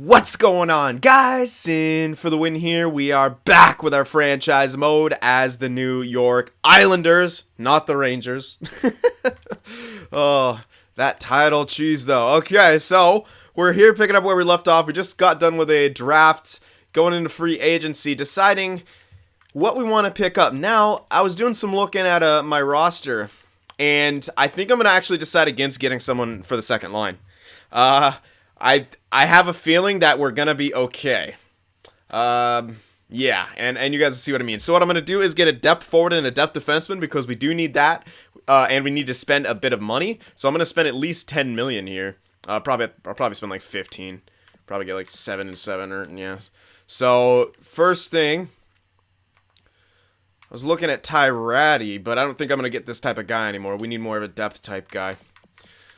What's going on, guys? Sin for the win here. We are back with our franchise mode as the New York Islanders, not the Rangers. Oh, that title cheese though. Okay, so we're here picking up where we left off. We just got done with a draft, going into free agency, deciding what we want to pick up. Now, I was doing some looking at my roster, and I think I'm going to actually decide against getting someone for the second line. I have a feeling that we're gonna be okay. Yeah, and you guys see what I mean. So what I'm gonna do is get a depth forward and a depth defenseman because we do need that, and we need to spend a bit of money. So I'm gonna spend at least 10 million here. I'll probably spend like 15. Probably get like 7 and 7 or yeah. So first thing, I was looking at Tyratty, but I don't think I'm gonna get this type of guy anymore. We need more of a depth type guy.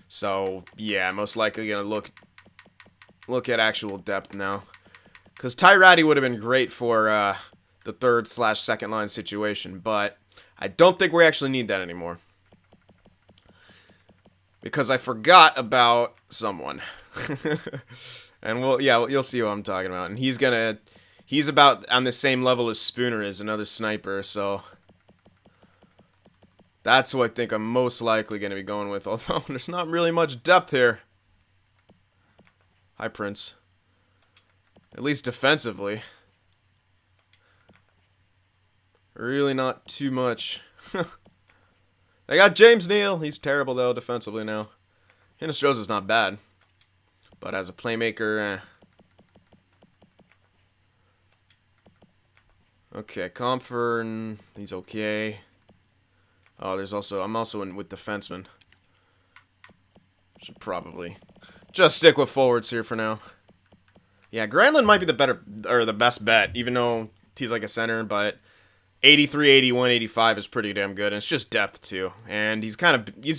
So yeah, most likely gonna look at actual depth now, because Tyratty would have been great for the third/second line situation, but I don't think we actually need that anymore because I forgot about someone. And you'll see what I'm talking about. And he's about on the same level as Spooner is, another sniper, so that's who I think I'm most likely going to be going with, although there's not really much depth here. Hi, Prince. At least defensively. Really not too much. They got James Neal. He's terrible, though, defensively now. Hinostroza's not bad. But as a playmaker, Okay, Comfort, he's okay. Oh, I'm also in with defensemen. Should probably just stick with forwards here for now. Yeah, Granlund might be the best bet, even though he's like a center, but 83, 81, 85 is pretty damn good, and it's just depth too. And he's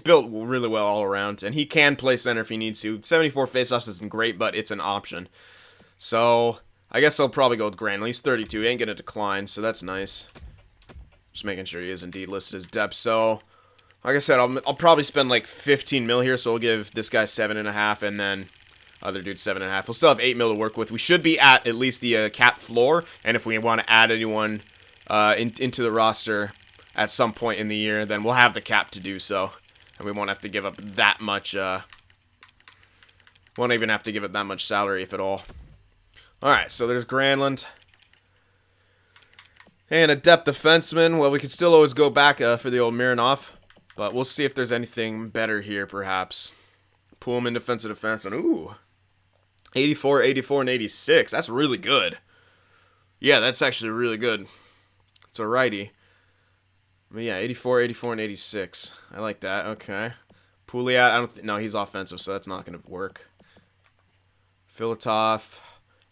built really well all around, and he can play center if he needs to. 74 faceoffs isn't great, but it's an option. So I guess I'll probably go with Granlund. He's 32, he ain't gonna decline, so that's nice. Just making sure he is indeed listed as depth. So like I said, I'll probably spend like 15 mil here, so we'll give this guy 7.5, and then other dude 7.5. We'll still have 8 mil to work with. We should be at least the cap floor, and if we want to add anyone into the roster at some point in the year, then we'll have the cap to do so, and we won't have to give up that much. Won't even have to give up that much salary, if at all. All right, so there's Granlund. And a depth defenseman. Well, we can still always go back for the old Mironov. But we'll see if there's anything better here, perhaps. Pullman, defensive defenseman. Ooh. 84, 84, and 86. That's really good. Yeah, that's actually really good. It's a righty. But yeah, 84, 84, and 86. I like that. Okay. Pouliot, no, he's offensive, so that's not going to work. Filatov,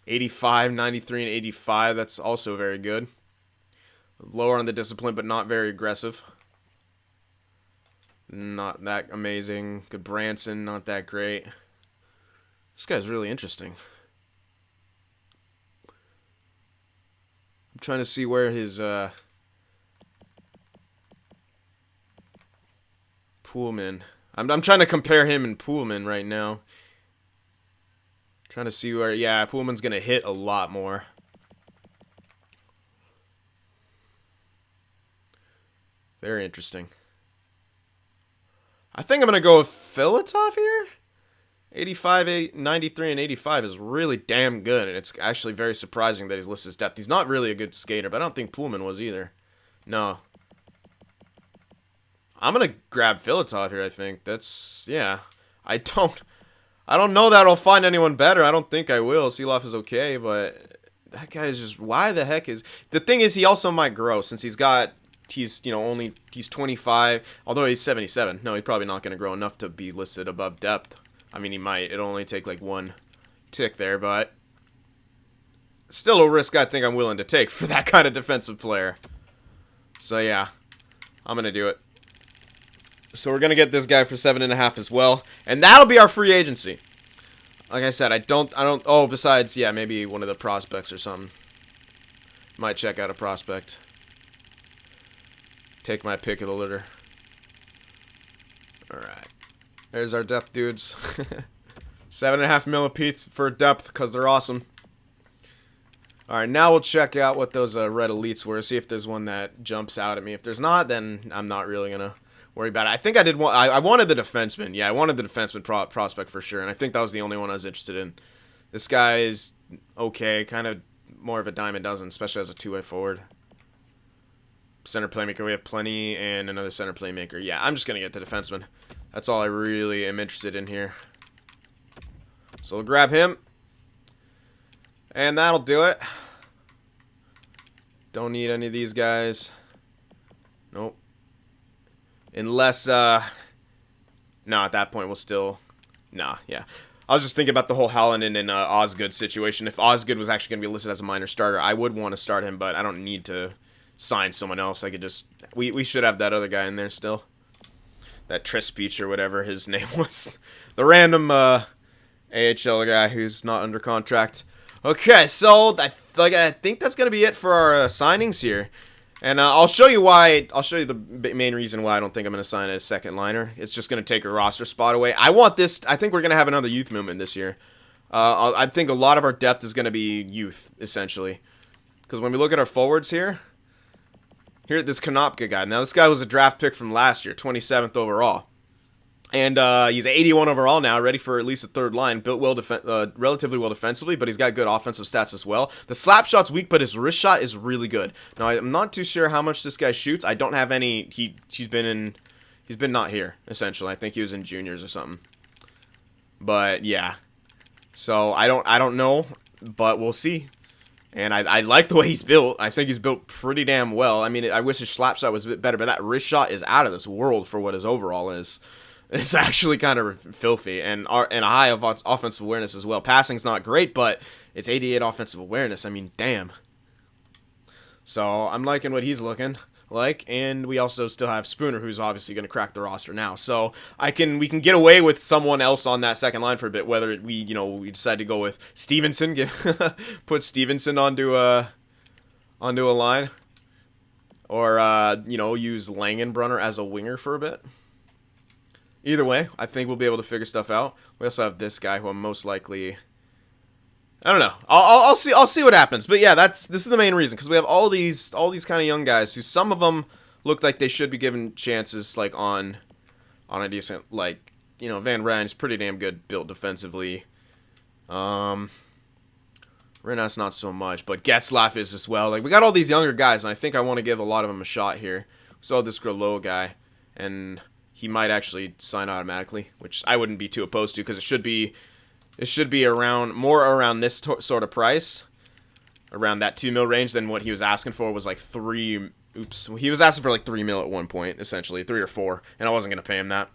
85, 93, and 85. That's also very good. Lower on the discipline, but not very aggressive. Not that amazing. Good Branson, not that great. This guy's really interesting. I'm trying to see where his Pullman. I'm trying to compare him and Pullman right now. Trying to see where, yeah, Pullman's gonna hit a lot more. Very interesting. I think I'm going to go with Filatov here. 85, 93, and 85 is really damn good, and it's actually very surprising that he's listed as depth. He's not really a good skater, but I don't think Pullman was either. No. I'm going to grab Filatov here, I think. That's, yeah. I don't know that I'll find anyone better. I don't think I will. Seeloff is okay, but that guy is just, why the heck is... The thing is, he also might grow, since he's 25, although he's 77. No, he's probably not going to grow enough to be listed above depth. I mean, he might. It'll only take like one tick there, but still a risk I think I'm willing to take for that kind of defensive player. So yeah, I'm going to do it. So we're going to get this guy for 7.5 as well, and that'll be our free agency. Like I said, I don't, oh, besides, yeah, maybe one of the prospects or something. Might check out a prospect. Take my pick of the litter. Alright. There's our depth dudes. 7.5 mil apiece for depth because they're awesome. Alright, now we'll check out what those red elites were. See if there's one that jumps out at me. If there's not, then I'm not really going to worry about it. I think I did want... I wanted the defenseman. Yeah, I wanted the defenseman prospect for sure. And I think that was the only one I was interested in. This guy is okay. Kind of more of a dime a dozen, especially as a two-way forward. Center playmaker, we have plenty. And another center playmaker. Yeah, I'm just going to get the defenseman. That's all I really am interested in here. So we'll grab him. And that'll do it. Don't need any of these guys. Nope. Unless, no, at that point we'll still... Nah, yeah. I was just thinking about the whole Hallinan and Osgood situation. If Osgood was actually going to be listed as a minor starter, I would want to start him, but I don't need to sign someone else. I could just... We should have that other guy in there still. That Trispich or whatever his name was. The random AHL guy who's not under contract. Okay, so I think that's gonna be it for our signings here, and I'll show you why. I'll show you the main reason why I don't think I'm gonna sign a second liner. It's just gonna take a roster spot away. I want this. I think we're gonna have another youth movement this year. I think a lot of our depth is gonna be youth essentially, because when we look at our forwards here, this Konopka guy. Now this guy was a draft pick from last year, 27th overall. And he's 81 overall now, ready for at least a third line. Built well, relatively well defensively, but he's got good offensive stats as well. The slap shot's weak, but his wrist shot is really good. Now I'm not too sure how much this guy shoots. I don't have any. He's been not here essentially. I think he was in juniors or something. But yeah, so I don't know, but we'll see. And I like the way he's built. I think he's built pretty damn well. I mean, I wish his slap shot was a bit better, but that wrist shot is out of this world for what his overall is. It's actually kind of filthy, and a high of offensive awareness as well. Passing's not great, but it's 88 offensive awareness. I mean, damn. So I'm liking what he's looking like, and we also still have Spooner, who's obviously going to crack the roster now. So we can get away with someone else on that second line for a bit. Whether we decide to go with Stevenson, put Stevenson onto a line, or use Langenbrunner as a winger for a bit. Either way, I think we'll be able to figure stuff out. We also have this guy who I'm most likely... I don't know. I'll see what happens. But yeah, this is the main reason, because we have all these kind of young guys who some of them look like they should be given chances like on a decent, like, Van Ryn's pretty damn good built defensively. Renas not so much, but Getzlaff is as well. Like, we got all these younger guys, and I think I want to give a lot of them a shot here. We saw this Grelot guy, and he might actually sign automatically, which I wouldn't be too opposed to, because it should be around this sort of price, around that 2 mil range. Than what he was asking for was like 3. Oops, he was asking for like 3 mil at one point, essentially 3 or 4, and I wasn't gonna pay him that.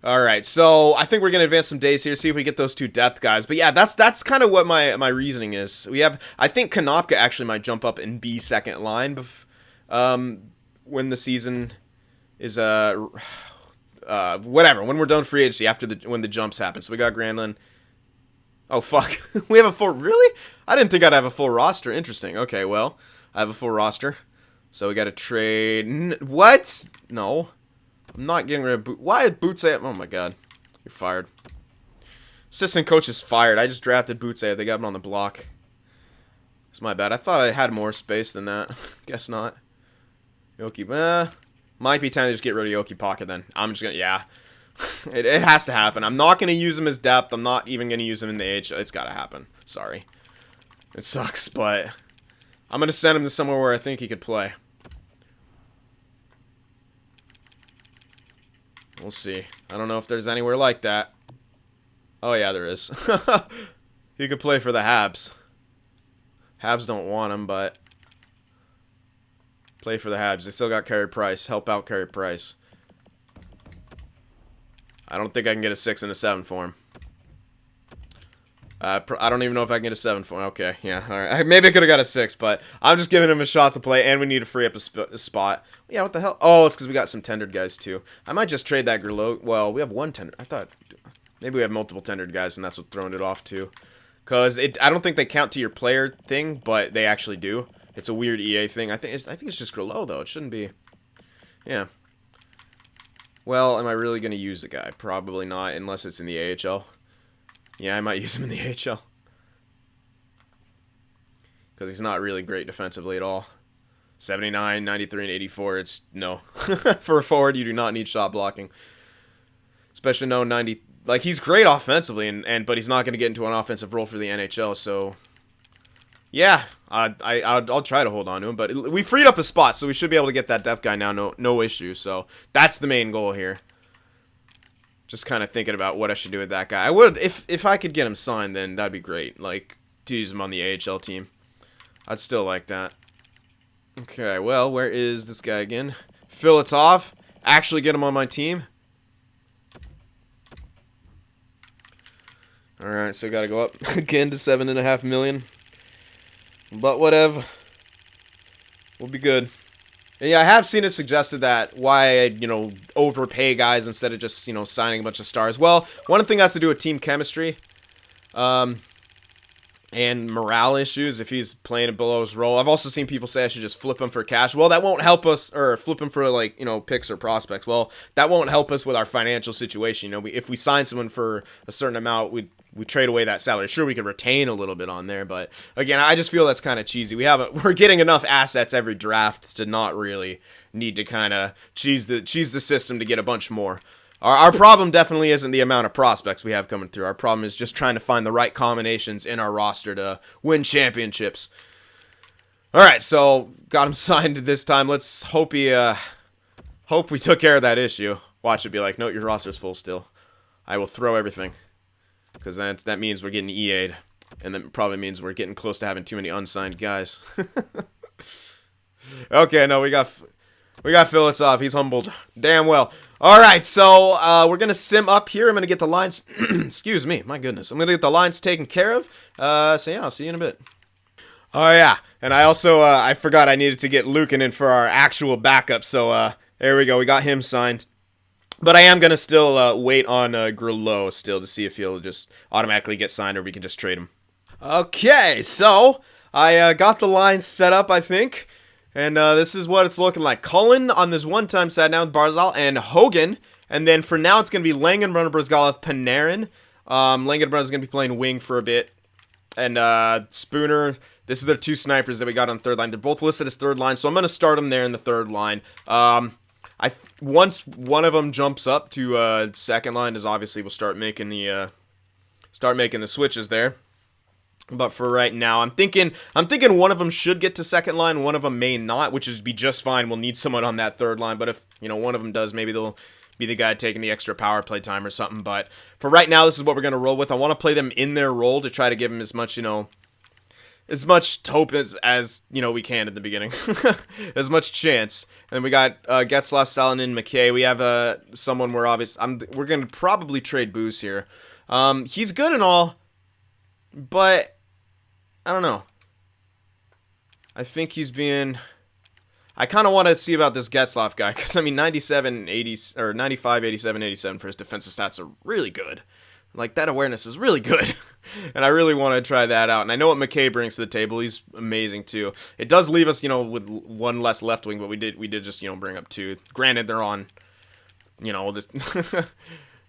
All right, so I think we're gonna advance some days here, see if we get those 2 depth guys. But yeah, that's kind of what my reasoning is. I think Konopka actually might jump up and be second line, when the season is whatever, when we're done free agency, when the jumps happen. So we got Granlund. Oh fuck, we have a full. Really? I didn't think I'd have a full roster. Interesting. Okay, well, I have a full roster, so we got to trade. What? No, I'm not getting rid of Boot. Why is Boots? Oh my god, you're fired. Assistant coach is fired. I just drafted Boots. They got him on the block. It's my bad. I thought I had more space than that. Guess not. Yoki, might be time to just get rid of Yoki Pocket then. I'm just gonna, yeah. It has to happen. I'm not gonna use him as depth. I'm not even gonna use him in the AHL. It's gotta happen. Sorry. It sucks, but I'm gonna send him to somewhere where I think he could play. We'll see. I don't know if there's anywhere like that. Oh yeah, there is. He could play for the Habs. Habs don't want him, but play for the Habs. They still got Carey Price. Help out Carey Price. I don't think I can get a 6 and a 7 for him. I don't even know if I can get a 7 for him. Okay, yeah, alright. Maybe I could have got a 6, but I'm just giving him a shot to play, and we need to free up a spot. Yeah, what the hell? Oh, it's because we got some tendered guys, too. I might just trade that Grelot. Well, we have one tendered. I thought maybe we have multiple tendered guys, and that's what throwing it off, too. Because I don't think they count to your player thing, but they actually do. It's a weird EA thing. I think it's just Grelot, though. It shouldn't be. Yeah. Well, am I really going to use the guy? Probably not, unless it's in the AHL. Yeah, I might use him in the AHL. Because he's not really great defensively at all. 79, 93, and 84, it's no. For a forward, you do not need shot blocking. Especially no 90. Like, he's great offensively, but he's not going to get into an offensive role for the NHL, so... Yeah, I'll try to hold on to him, but we freed up a spot, so we should be able to get that depth guy now, no issue. So that's the main goal here. Just kind of thinking about what I should do with that guy. I would, if I could get him signed, then that'd be great. Like, to use him on the AHL team. I'd still like that. Okay, well, where is this guy again? CynFtWProductions. Actually get him on my team. Alright, so gotta go up again to $7.5 million. But whatever. We'll be good. And yeah, I have seen it suggested that why, overpay guys instead of just, signing a bunch of stars. Well, one thing has to do with team chemistry. And morale issues if he's playing below his role. I've also seen people say I should just flip him for cash. Well, that won't help us, or flip him for, like, picks or prospects. Well, that won't help us with our financial situation. If we sign someone for a certain amount, we trade away that salary. Sure, we could retain a little bit on there, but again, I just feel that's kind of cheesy. We're getting enough assets every draft to not really need to kind of cheese the system to get a bunch more. Our problem definitely isn't the amount of prospects we have coming through. Our problem is just trying to find the right combinations in our roster to win championships. All right, so got him signed this time. Let's hope we took care of that issue. Watch it be like, no, your roster's full still. I will throw everything. Because that means we're getting EA'd. And that probably means we're getting close to having too many unsigned guys. Okay, no, we got CynFtWProductions. He's humbled damn well. All right, so we're going to sim up here. I'm going to get the lines... Excuse me, my goodness. I'm going to get the lines taken care of. So yeah, I'll see you in a bit. Oh yeah, and I also, I forgot I needed to get Lukin in for our actual backup. So there we go, we got him signed. But I am going to still wait on Grillo still to see if he'll just automatically get signed or we can just trade him. Okay, so I got the lines set up, I think. And this is what it's looking like. Cullen on this one-time side now with Barzal and Hogan. And then for now, it's going to be Langenbrunner, Brzgalov, Panarin. Langenbrunner is going to be playing wing for a bit. And Spooner, this is their two snipers that we got on third line. They're both listed as third line, so I'm going to start them there in the third line. Once one of them jumps up to second line, is obviously we'll start making the switches there. But for right now, I'm thinking one of them should get to second line, one of them may not, which would be just fine. We'll need someone on that third line, but if one of them does, maybe they'll be the guy taking the extra power play time or something. But for right now, this is what we're gonna roll with. I want to play them in their role to try to give them as much hope as we can at the beginning, as much chance. And then we got Getzlaf, Salonen, McKay. We have someone we're gonna probably trade Booze here. He's good and all, but I don't know. I think he's being... I kind of want to see about this Getzlaf guy, because, 97, 80, or 95, 87, 87 for his defensive stats are really good. Like, that awareness is really good. And I really want to try that out. And I know what McKay brings to the table. He's amazing, too. It does leave us, with one less left wing, but we did just, bring up two. Granted, they're on, the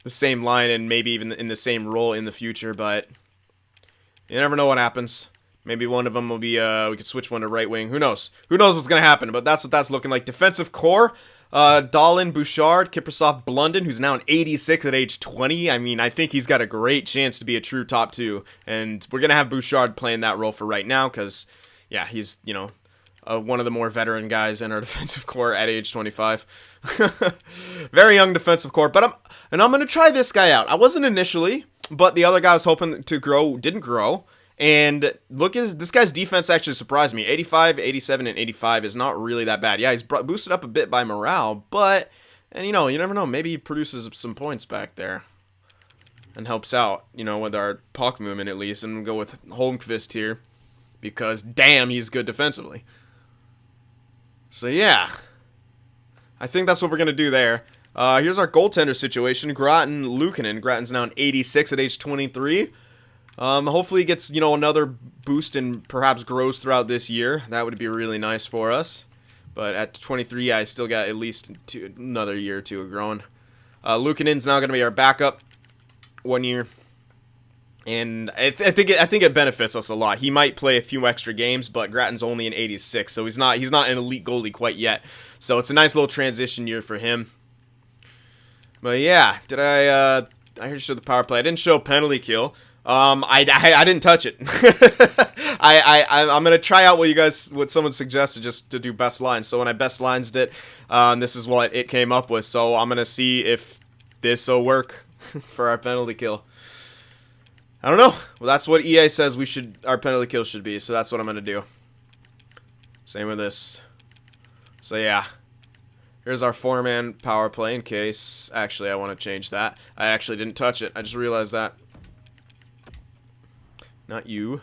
same line and maybe even in the same role in the future, but you never know what happens. Maybe one of them will be, we could switch one to right wing. Who knows? Who knows what's going to happen? But that's what that's looking like. Defensive core, Dahlin, Bouchard, Kiprasov, Blunden, who's now an 86 at age 20. I think he's got a great chance to be a true top two. And we're going to have Bouchard playing that role for right now because, yeah, he's, one of the more veteran guys in our defensive core at age 25. Very young defensive core. But I'm going to try this guy out. I wasn't initially, but the other guy I was hoping to grow didn't grow. And look at this guy's defense actually surprised me. 85, 87, and 85 is not really that bad. Yeah, he's boosted up a bit by morale, but, and you never know, maybe he produces some points back there and helps out, with our puck movement at least, and go with Holmqvist here because, damn, he's good defensively. So, yeah, I think that's what we're going to do there. Here's our goaltender situation, Grattan Luukkonen. Grattan's now an 86 at age 23. Hopefully he gets, another boost and perhaps grows throughout this year. That would be really nice for us. But at 23, I still got at least another year or two of growing. Luukkonen's now going to be our backup 1 year. And I think it benefits us a lot. He might play a few extra games, but Gratton's only an 86, so he's not an elite goalie quite yet. So it's a nice little transition year for him. But yeah, did I heard you show the power play. I didn't show penalty kill. I didn't touch it. I'm gonna try out what someone suggested, just to do best lines. So when I best lines it, this is what it came up with. So I'm gonna see if this will work for our penalty kill. I don't know. Well, that's what EA says our penalty kill should be. So that's what I'm gonna do. Same with this. So yeah. Here's our 4-man power play in case... Actually, I want to change that. I actually didn't touch it. I just realized that. Not you.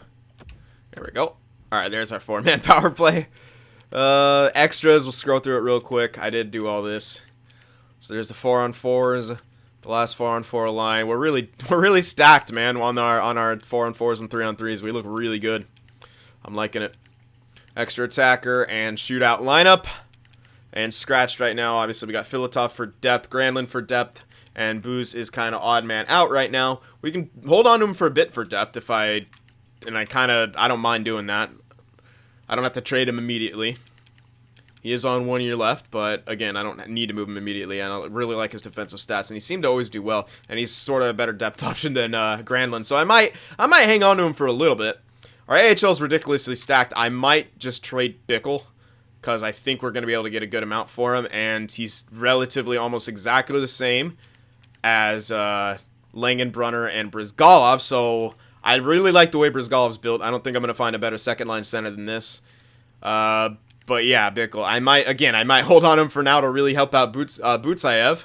There we go. Alright, there's our 4-man power play. Extras, we'll scroll through it real quick. I did do all this. So there's the 4-on-4s. The last 4-on-4 line. We're really stacked, man, on our 4-on-4s and 3-on-3s. We look really good. I'm liking it. Extra attacker and shootout lineup. And scratched right now, obviously we got Filatov for depth, Granlund for depth, and Booze is kind of odd man out right now. We can hold on to him for a bit for depth I don't mind doing that. I don't have to trade him immediately. He is on 1 year left, but again, I don't need to move him immediately. I really like his defensive stats, and he seemed to always do well. And he's sort of a better depth option than Granlund, so I might hang on to him for a little bit. Our AHL is ridiculously stacked. I might just trade Bickle, because I think we're going to be able to get a good amount for him, and he's relatively almost exactly the same as Langenbrunner and Brizgalov, so I really like the way Brizgalov's built. I don't think I'm going to find a better second-line center than this. But yeah, Bickle. I might hold on him for now to really help out Butsayev,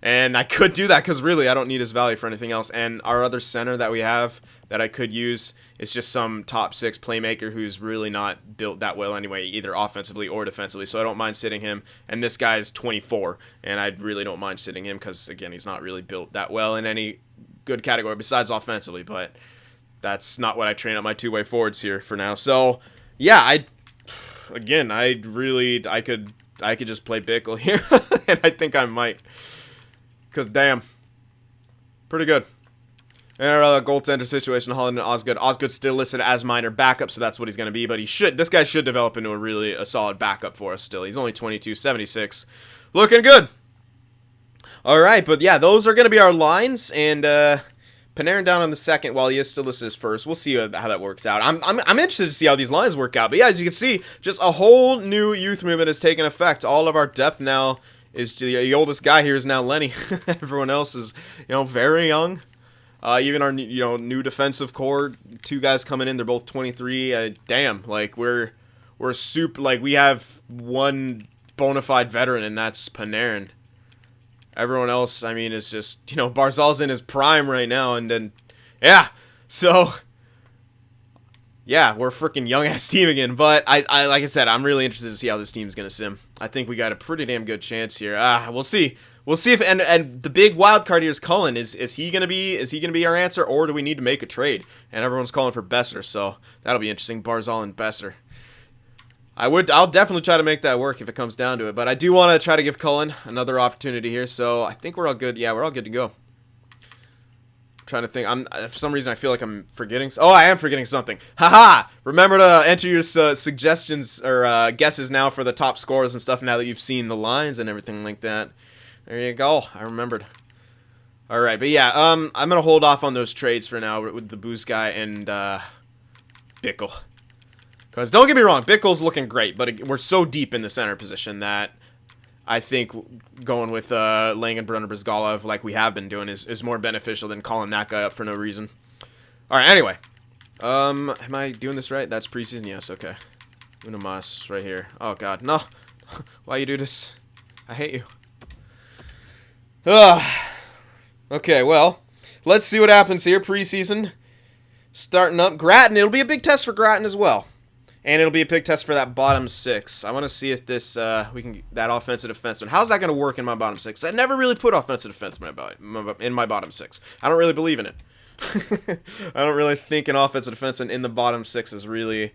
and I could do that because really I don't need his value for anything else, and our other center that we have that I could use is just some top 6 playmaker who's really not built that well anyway, either offensively or defensively, so I don't mind sitting him. And this guy's 24, and I really don't mind sitting him because, again, he's not really built that well in any good category besides offensively, but that's not what I train up my two-way forwards here for now. So, yeah, I could just play Bickle here, and I think I might, because, damn, pretty good. And our goaltender situation, Holland and Osgood. Osgood's still listed as minor backup, so that's what he's going to be. But this guy should develop into a solid backup for us still. He's only 22, 76. Looking good. All right, but yeah, those are going to be our lines. And Panarin down on the second while he is still listed as first. We'll see how that works out. I'm interested to see how these lines work out. But yeah, as you can see, just a whole new youth movement has taken effect. All of our depth now is the oldest guy here is now Lenny. Everyone else is, very young. Even our new defensive core, 2 guys coming in, they're both 23. Damn, like we're super. Like we have one bona fide veteran, and that's Panarin. Everyone else, I mean, is just Barzal's in his prime right now, and then yeah, so yeah, we're a freaking young ass team again. But I like I said, I'm really interested to see how this team's gonna sim. I think we got a pretty damn good chance here. We'll see. We'll see if and the big wild card here is Cullen. Is he gonna be our answer, or do we need to make a trade? And everyone's calling for Besser, so that'll be interesting. Barzal and Besser. I'll definitely try to make that work if it comes down to it. But I do want to try to give Cullen another opportunity here. So I think we're all good. Yeah, we're all good to go. I'm trying to think. For some reason I feel like I'm forgetting. Oh, I am forgetting something. Haha! Remember to enter your suggestions or guesses now for the top scores and stuff. Now that you've seen the lines and everything like that. There you go. I remembered. All right, but yeah, I'm gonna hold off on those trades for now with the Boost guy and Bickle. Because don't get me wrong, Bickle's looking great, but we're so deep in the center position that I think going with Langenbrunner Brizgalov like we have been doing is more beneficial than calling that guy up for no reason. All right, anyway, am I doing this right? That's preseason. Yes. Okay. Uno mas right here. Oh God, no! Why you do this? I hate you. Okay, well, let's see what happens here. Preseason starting up. Gratton, it'll be a big test for Gratton as well. And it'll be a big test for that bottom 6. I want to see if this we can that offensive defenseman. How's that going to work in my bottom 6? I never really put offensive defenseman in my bottom 6. I don't really believe in it. I don't really think an offensive defenseman in the bottom 6 is really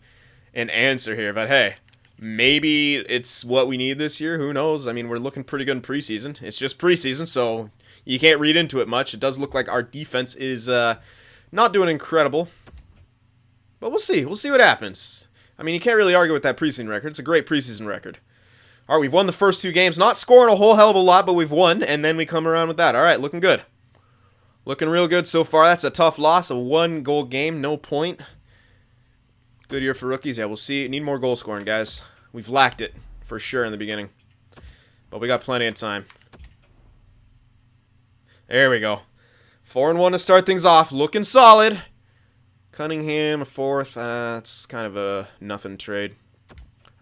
an answer here. But hey, maybe it's what we need this year. Who knows? I mean, we're looking pretty good in preseason. It's just preseason, so you can't read into it much. It does look like our defense is Not doing incredible. But we'll see. We'll see what happens. I mean, you can't really argue with that preseason record. It's a great preseason record. All right, we've won the first 2 games. Not scoring a whole hell of a lot, but we've won, and then we come around with that. All right, looking good. Looking real good so far. That's a tough loss. A 1-goal game, no point. Good year for rookies. Yeah, we'll see. Need more goal scoring, guys. We've lacked it for sure in the beginning. But we got plenty of time. There we go. 4-1 to start things off. Looking solid. Cunningham, a 4th. That's kind of a nothing trade.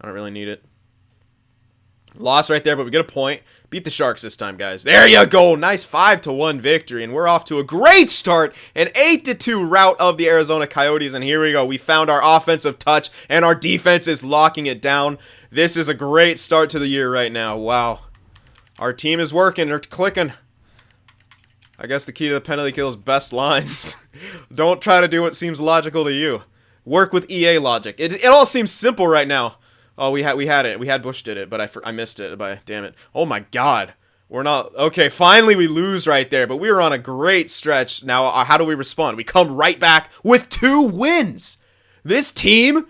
I don't really need it. Loss right there, but we get a point. Beat the Sharks this time, guys. There you go. Nice 5-1 victory, and we're off to a great start. An 8-2 rout of the Arizona Coyotes, and here we go. We found our offensive touch, and our defense is locking it down. This is a great start to the year right now. Wow. Our team is working. They're clicking. I guess the key to the penalty kill is best lines. Don't try to do what seems logical to you. Work with EA logic. It all seems simple right now. Oh, we had it. We had Bush did it, but I missed it. Damn it. Oh my God. We're not okay. Finally, we lose right there, but we were on a great stretch. Now, how do we respond? We come right back with 2 wins. This team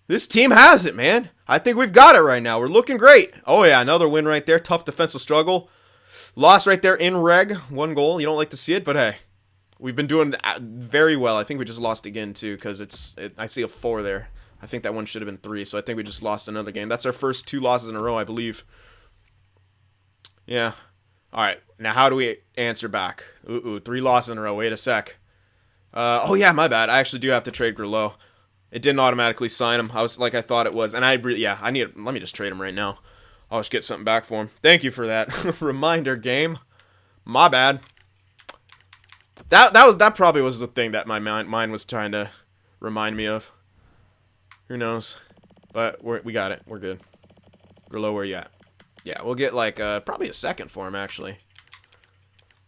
has it, man. I think we've got it right now. We're looking great. Oh yeah, another win right there. Tough defensive struggle. Loss right there in reg. 1 goal. You don't like to see it, but hey, we've been doing very well. I think we just lost again too, because I see a 4 there. I think that one should have been 3, so I think we just lost another game. That's our first 2 losses in a row, I believe. Yeah. All right. Now, how do we answer back? 3 losses in a row. Wait a sec. Oh, yeah, my bad. I actually do have to trade Grillo. It didn't automatically sign him. I was like I thought it was. And let me just trade him right now. I'll just get something back for him. Thank you for that reminder, game. My bad. That probably was the thing that my mind was trying to remind me of. Who knows? But we got it. We're good. Grillo, where you at? Yeah, we'll get like probably a 2nd for him, actually.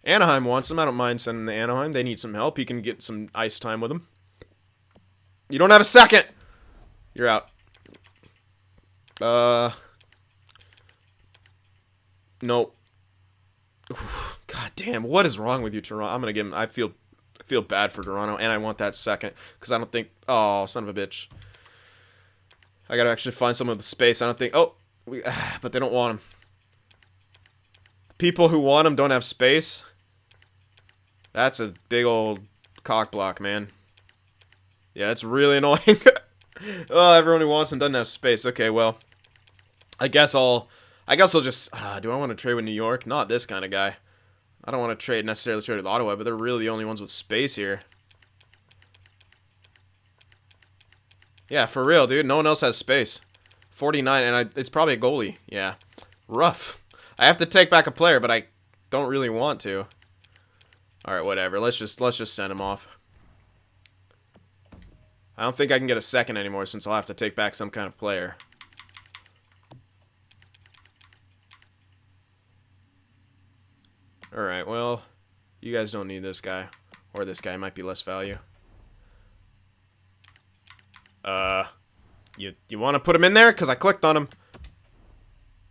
Anaheim wants him. I don't mind sending him to Anaheim. They need some help. He can get some ice time with him. You don't have a 2nd. You're out. Nope. Oof, God damn. What is wrong with you, Toronto? I'm gonna give him. I feel bad for Toronto, and I want that 2nd because I don't think. Oh, son of a bitch. I gotta actually find someone with the space. I don't think. Oh, but they don't want him. People who want him don't have space. That's a big old cock block, man. Yeah, it's really annoying. Oh, everyone who wants him doesn't have space. Okay, well, I guess I'll just. Do I want to trade with New York? Not this kind of guy. I don't want to necessarily trade with Ottawa, but they're really the only ones with space here. Yeah, for real, dude. No one else has space. 49, and it's probably a goalie. Yeah. Rough. I have to take back a player, but I don't really want to. Alright, whatever. Let's just send him off. I don't think I can get a 2nd anymore since I'll have to take back some kind of player. Alright, well, you guys don't need this guy. Or this guy might be less value. You want to put him in there? Because I clicked on him.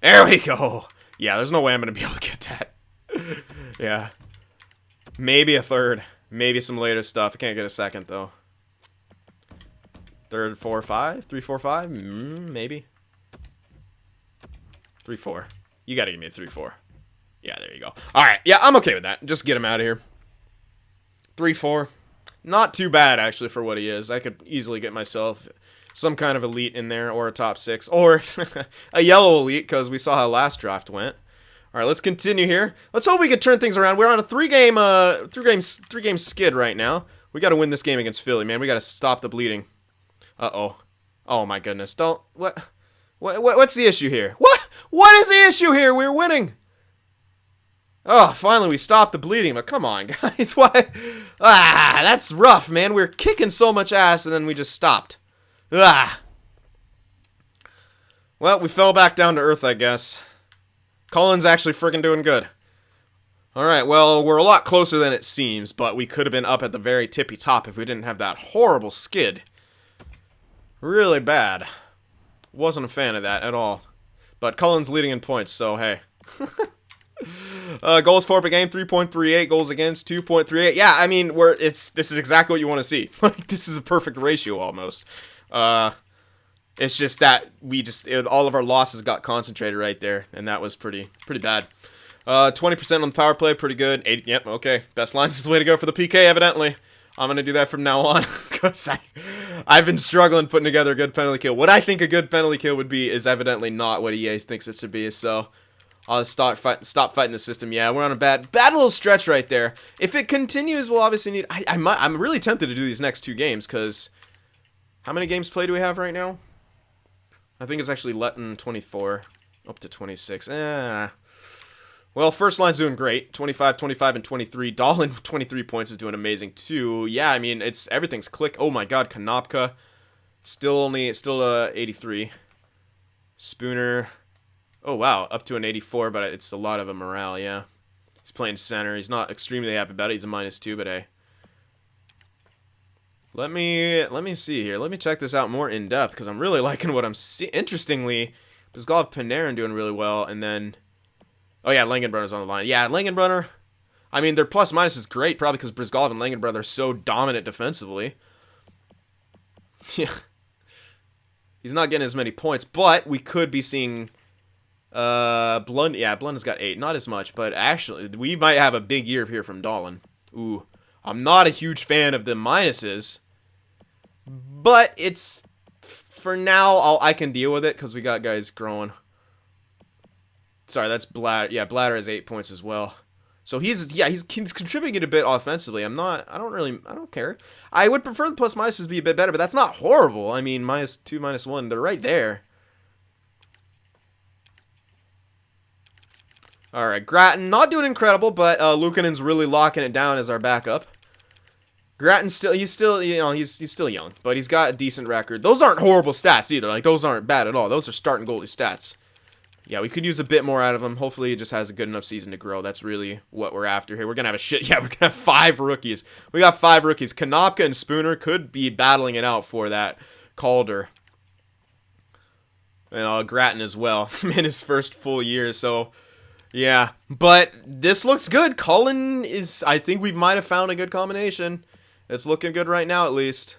There we go. Yeah, there's no way I'm going to be able to get that. Yeah. Maybe a 3rd. Maybe some later stuff. I can't get a 2nd, though. 3rd, 4, 5? 3, 4, 5? Maybe. 3, 4. You got to give me a 3, 4. Yeah, there you go. Alright, yeah, I'm okay with that. Just get him out of here. 3, 4. Not too bad, actually, for what he is. I could easily get myself some kind of elite in there, or a top 6, or a yellow elite, because we saw how last draft went. All right, let's continue here. Let's hope we can turn things around. We're on a three-game skid right now. We got to win this game against Philly, man. We got to stop the bleeding. Uh-oh. Oh, my goodness. What's the issue here? What is the issue here? We're winning. Oh, finally we stopped the bleeding, but come on, guys. Why? That's rough, man. We're kicking so much ass, and then we just stopped. Well, we fell back down to earth, I guess. Cullen's actually freaking doing good. Alright, well, we're a lot closer than it seems, but we could have been up at the very tippy top if we didn't have that horrible skid. Really bad. Wasn't a fan of that at all. But Cullen's leading in points, so hey. Goals for per game, 3.38. Goals against, 2.38. Yeah, I mean, this is exactly what you want to see. Like, this is a perfect ratio almost. It's just that all of our losses got concentrated right there, and that was pretty bad. 20% on the power play, pretty good. 80, yep, okay. Best lines is the way to go for the PK, evidently. I'm going to do that from now on, because I've been struggling putting together a good penalty kill. What I think a good penalty kill would be is evidently not what EA thinks it should be, so I'll stop fighting the system. Yeah, we're on a bad little stretch right there. If it continues, we'll obviously need... I'm really tempted to do these next 2 games, because... How many games played do we have right now? I think it's actually letting 24 up to 26. Well, first line's doing great. 25, 25, and 23. Dahlin, 23 points, is doing amazing, too. Yeah, I mean, everything's click. Oh, my God. Konopka, still 83. Spooner, oh, wow, up to an 84, but it's a lot of a morale, yeah. He's playing center. He's not extremely happy about it. He's a -2, but hey. Let me see here. Let me check this out more in depth, because I'm really liking what I'm seeing. Interestingly, Brizgalov, Panarin doing really well, and then... Oh, yeah, Langenbrunner's on the line. Yeah, Langenbrunner, I mean, their plus-minus is great, probably because Brizgalov and Langenbrunner are so dominant defensively. Yeah. He's not getting as many points, but we could be seeing... Blund, yeah, Blund has got 8. Not as much, but actually, we might have a big year here from Dahlin. Ooh. I'm not a huge fan of the minuses, but it's... For now, I can deal with it, because we got guys growing... Sorry, that's Bladder. Yeah, Bladder has 8 points as well. So he's contributing a bit offensively. I don't care. I would prefer the plus minuses be a bit better, but that's not horrible. I mean, -2, -1, they're right there. All right, Grattan, not doing incredible, but Luukkonen's really locking it down as our backup. Grattan's he's still young, but he's got a decent record. Those aren't horrible stats either. Like, those aren't bad at all. Those are starting goalie stats. Yeah, we could use a bit more out of him. Hopefully, he just has a good enough season to grow. That's really what we're after here. We're going to have we're going to have 5 rookies. We got 5 rookies. Konopka and Spooner could be battling it out for that Calder. And Grattan as well in his first full year. So, yeah. But this looks good. Cullen is, I think we might have found a good combination. It's looking good right now, at least.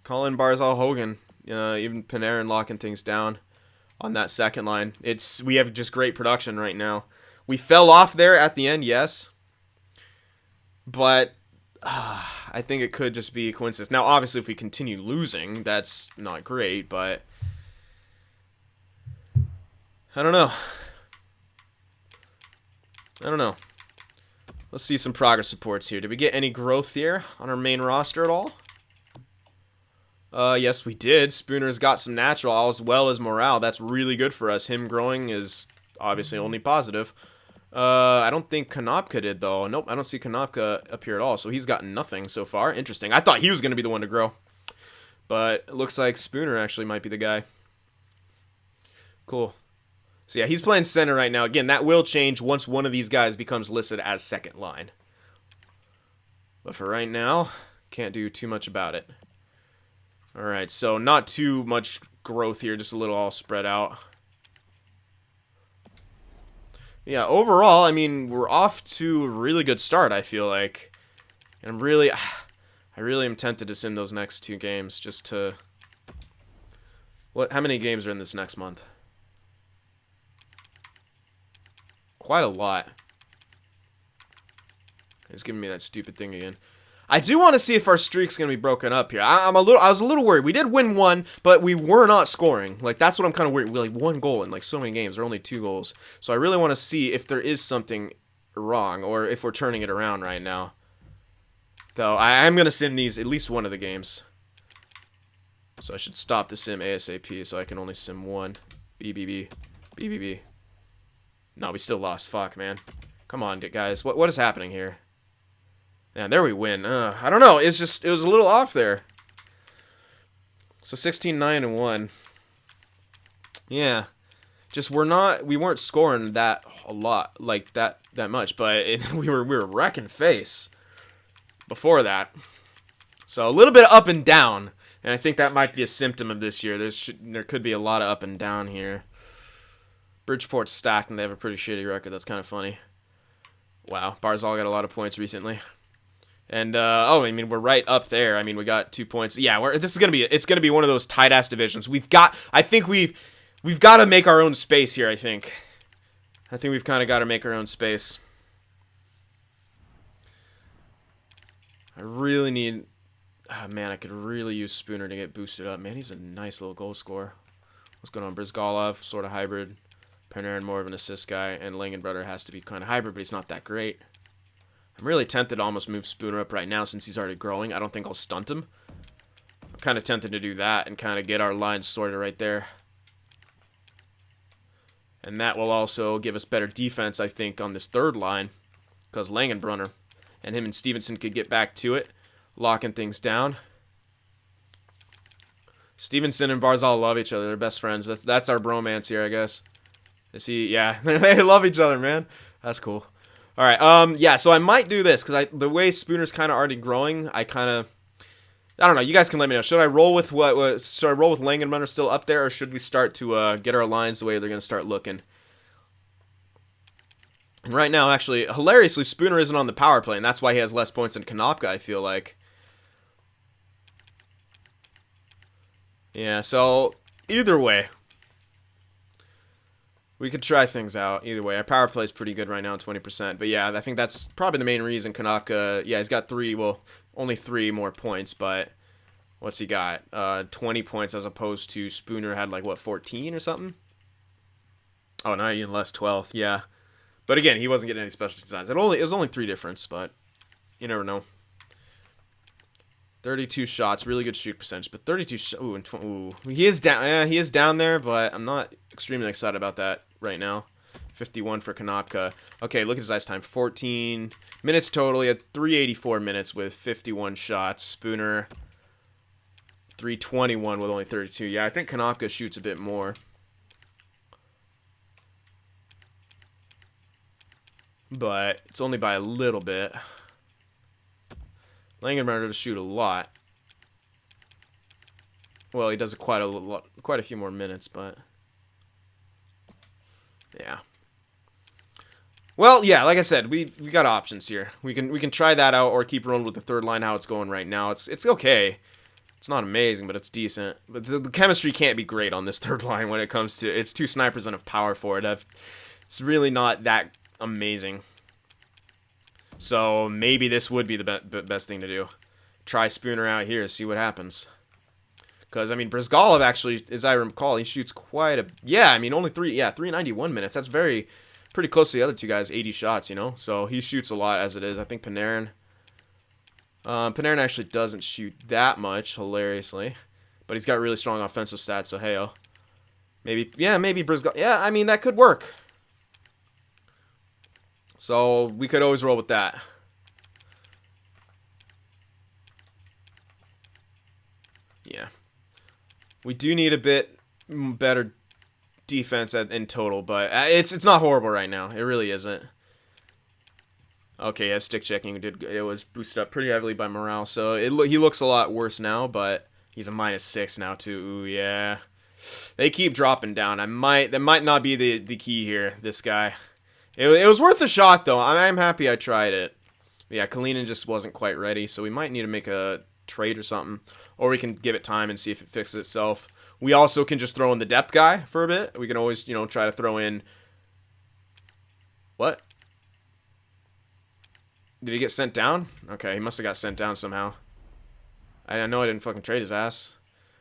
Cullen, Barzal, Hogan. Even Panarin locking things down. On that second line. We have just great production right now. We fell off there at the end, yes. But I think it could just be a coincidence. Now, obviously, if we continue losing, that's not great, but I don't know. Let's see some progress reports here. Did we get any growth here on our main roster at all? Yes, we did. Spooner's got some natural as well as morale. That's really good for us. Him growing is obviously only positive. I don't think Konopka did, though. Nope, I don't see Konopka up here at all. So he's got nothing so far. Interesting. I thought he was going to be the one to grow. But it looks like Spooner actually might be the guy. Cool. So yeah, he's playing center right now. Again, that will change once one of these guys becomes listed as second line. But for right now, can't do too much about it. Alright, so not too much growth here, just a little all spread out. Yeah, overall, I mean, we're off to a really good start, I feel like. And I really am tempted to sim those next 2 games, just to... How many games are in this next month? Quite a lot. It's giving me that stupid thing again. I do want to see if our streak's going to be broken up here. I was a little worried. We did win 1, but we were not scoring. Like, that's what I'm kind of worried. We like 1 goal in like so many games. There are only 2 goals. So I really want to see if there is something wrong or if we're turning it around right now. Though I am going to sim these at least one of the games. So I should stop the sim ASAP so I can only sim 1. BBB. BBB. No, we still lost. Fuck, man. Come on, guys. What is happening here? Yeah, there we win. I don't know. It was a little off there. So 16-9-1. Yeah. Just we weren't scoring that a lot, like that much, but we were wrecking face before that. So a little bit up and down, and I think that might be a symptom of this year. There could be a lot of up and down here. Bridgeport's stacked, and they have a pretty shitty record. That's kind of funny. Wow, Barzal got a lot of points recently. And oh, I mean, we're right up there. I mean, we got 2 points. Yeah, this is gonna be it's gonna be one of those tight ass divisions. I think we've got to make our own space here. I think we've kind of got to make our own space. I really need. Oh, man, I could really use Spooner to get boosted up. Man, he's a nice little goal scorer. What's going on? Brizgalov, sort of hybrid. Panarin, more of an assist guy, and Langenbrunner has to be kind of hybrid, but he's not that great. I'm really tempted to almost move Spooner up right now since he's already growing. I don't think I'll stunt him. I'm kind of tempted to do that and kind of get our lines sorted right there. And that will also give us better defense, I think, on this third line. Because Langenbrunner and him and Stevenson could get back to it, locking things down. Stevenson and Barzal love each other. They're best friends. That's our bromance here, I guess. Is he? Yeah, they love each other, man. That's cool. All right, yeah, so I might do this, because the way Spooner's kind of already growing, I don't know, you guys can let me know. Should I roll with should I roll with Langenbrunner still up there, or should we start to get our lines the way they're going to start looking? And right now, actually, hilariously, Spooner isn't on the power play, and that's why he has less points than Konopka, I feel like. Yeah, so, either way. We could try things out either way. Our power play is pretty good right now, 20%. But yeah, I think that's probably the main reason Konopka. Yeah, he's got only 3 more points. But what's he got? 20 points as opposed to Spooner had like what 14 or something. Oh, not even less, 12. Yeah, but again, he wasn't getting any special designs. It was only 3 difference, but you never know. 32 shots, really good shoot percentage, but 32 ooh, he is down. Yeah, he is down there, but I'm not extremely excited about that right now. 51 for Konopka. Okay, look at his ice time. 14 minutes total. He had 384 minutes with 51 shots. Spooner 321 with only 32. Yeah, I think Konopka shoots a bit more. But it's only by a little bit. Langenbrunner to shoot a lot. Well, he does quite a few more minutes, but yeah. Well, yeah, like I said, we got options here. We can try that out or keep rolling with the third line how it's going right now. It's okay. It's not amazing, but it's decent. But the chemistry can't be great on this third line when it comes to it's 2 snipers and a power forward. It's really not that amazing. So maybe this would be the best thing to do. Try Spooner out here, see what happens. Because, I mean, Brizgalov actually, as I recall, he shoots quite a... Yeah, I mean, only 391 minutes. That's pretty close to the other 2 guys, 80 shots, you know? So he shoots a lot as it is. I think Panarin... Panarin actually doesn't shoot that much, hilariously. But he's got really strong offensive stats, so hey-oh. Maybe Brizgalov... Yeah, I mean, that could work. So we could always roll with that. Yeah. We do need a bit better defense in total, but it's not horrible right now. It really isn't. Okay, yeah, stick checking it was boosted up pretty heavily by morale, so he looks a lot worse now, but he's a -6 now too. Ooh, yeah. They keep dropping down. That might not be the key here, this guy. It was worth a shot, though. I'm happy I tried it. But yeah, Kalinin just wasn't quite ready, so we might need to make a trade or something. Or we can give it time and see if it fixes itself. We also can just throw in the depth guy for a bit. We can always, try to throw in... What? Did he get sent down? Okay, he must have got sent down somehow. I know I didn't fucking trade his ass.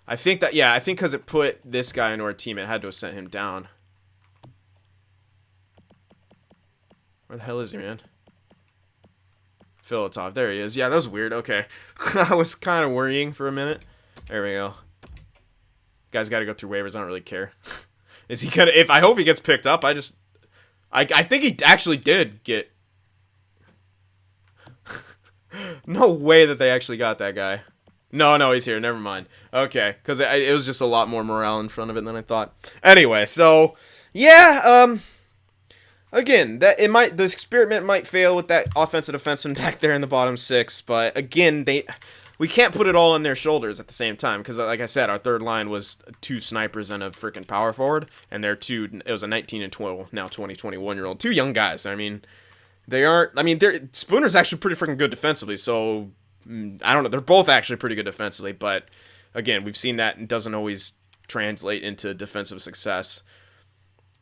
I think because it put this guy into our team, it had to have sent him down. Where the hell is he, man? Filatov. There he is. Yeah, that was weird. Okay. I was kind of worrying for a minute. There we go. Guy's got to go through waivers. I don't really care. Is he gonna... I hope he gets picked up. I think he actually did get... No way that they actually got that guy. No, he's here. Never mind. Okay. Because it was just a lot more morale in front of it than I thought. Anyway, so... Yeah, again, this experiment might fail with that offensive defenseman back there in the bottom 6, but again, we can't put it all on their shoulders at the same time because, like I said, our third line was 2 snipers and a freaking power forward, and it was a 19 and 12, now 20, 21-year-old, 2 young guys. I mean, They aren't. I mean, Spooner's actually pretty freaking good defensively. So I don't know. They're both actually pretty good defensively, but again, we've seen that it doesn't always translate into defensive success.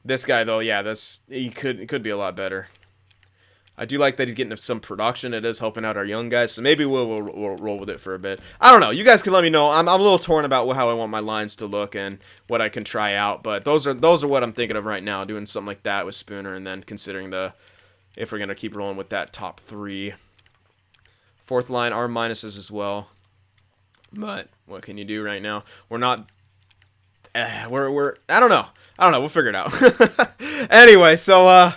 This guy though, yeah, it could be a lot better. I do like that he's getting some production. It is helping out our young guys, so maybe we'll roll with it for a bit. I don't know. You guys can let me know. I'm a little torn about how I want my lines to look and what I can try out, but those are what I'm thinking of right now. Doing something like that with Spooner, and then considering if we're gonna keep rolling with that top 3. Fourth line are minuses as well, but what can you do right now? We're not. We're I don't know. We'll figure it out. Anyway, so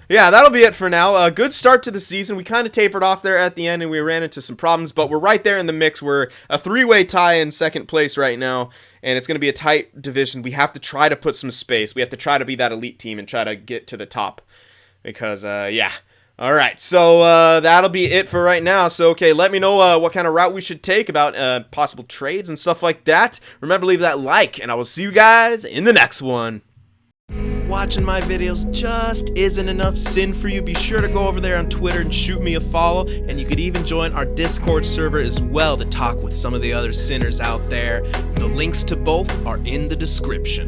yeah, that'll be it for now. A good start to the season. We kind of tapered off there at the end, and we ran into some problems, but we're right there in the mix. We're a 3-way tie in second place right now, and it's going to be a tight division. We have to try to put some space. We have to try to be that elite team and try to get to the top because, yeah. All right, so that'll be it for right now. So, okay, let me know what kind of route we should take about possible trades and stuff like that. Remember, leave that like, and I will see you guys in the next one. If watching my videos just isn't enough sin for you, be sure to go over there on Twitter and shoot me a follow, and you could even join our Discord server as well to talk with some of the other sinners out there. The links to both are in the description.